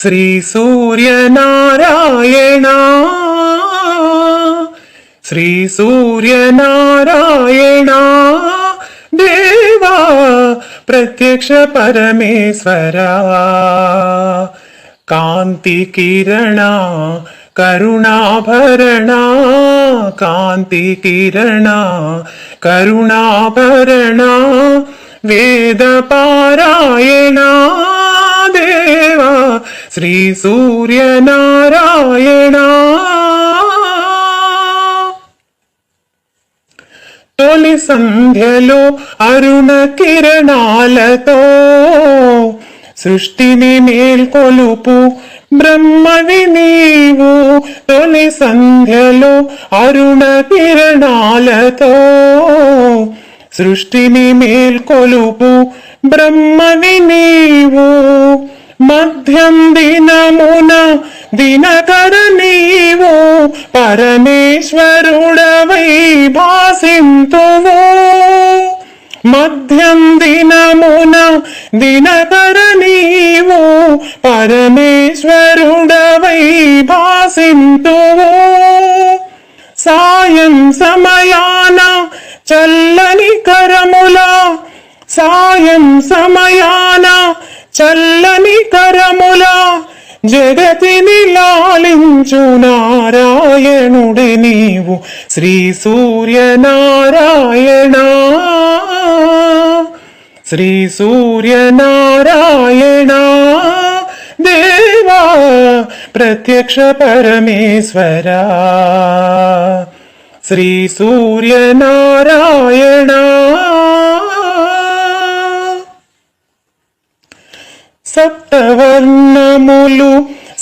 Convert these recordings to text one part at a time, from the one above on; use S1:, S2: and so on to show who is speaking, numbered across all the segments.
S1: श्री सूर्यनारायण श्री सूर्यनारायण देवा प्रत्यक्ष परमेश्वरा कांति किरणा करुणाभरणा कांति किरणा करुणाभरणा वेद पारायणा देवा श्री सूर्यनारायण తొలి సంధ్యలో అరుణ కిరణాలతో సృష్టిని మేల్కొలుపు బ్రహ్మవి నీవు తొలి సంధ్యలో అరుణ కిరణాలతో సృష్టిని మేల్కొలుపు బ్రహ్మవి నీవు మధ్యం దినమున దినకర నీవు పరమేశ్వరుడవై భాసింతువు మధ్యం దినమున దినకర నీవు పరమేశ్వరుడవై భాసింతువు సాయం సమయాన చల్లని కరములా సాయం సమయాన చల్లని కరములా జగతిని లాలించు నారాయణుడి నీవు శ్రీ సూర్యనారాయణ శ్రీ సూర్యనారాయణ దేవా ప్రత్యక్ష పరమేశ్వరా శ్రీ సూర్యనారాయణ సప్తవర్ణములు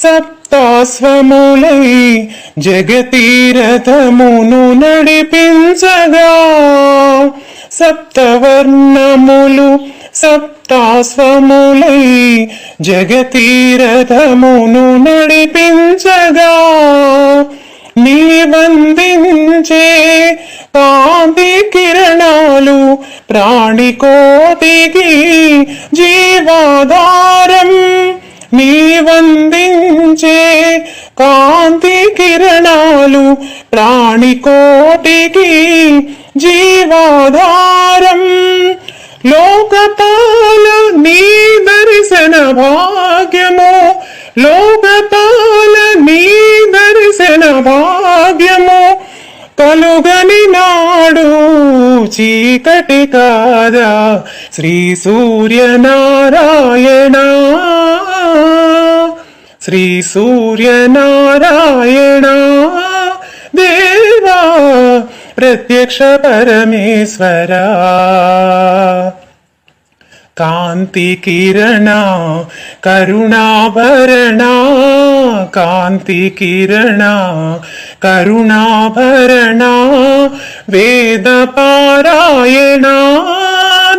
S1: సప్తాస్వములై జగతీరథమును నడిపించగా సప్తవర్ణములు సప్తాస్వములై జగతీరథమును నడిపించగా నీ వందించే కాంతి కిరణాలు ప్రాణికోటికి జీవాధారం నీ వందించే కాంతి కిరణాలు ప్రాణికోటికి జీవాధారం లోకపాల నీ దర్శన భాగ్యము లోకపాల నీ దర్శన భాగ్యము కలుగని నాడు చీకటి కాదా శ్రీ సూర్యనారాయణ శ్రీ సూర్యనారాయణ దేవా ప్రత్యక్ష పరమేశ్వరా కాంతి కిరణ కరుణాభరణ కాంతి కిరణ కరుణాభరణ వేద పారాయణ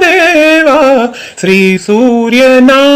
S1: దేవా శ్రీ సూర్యనారాయణ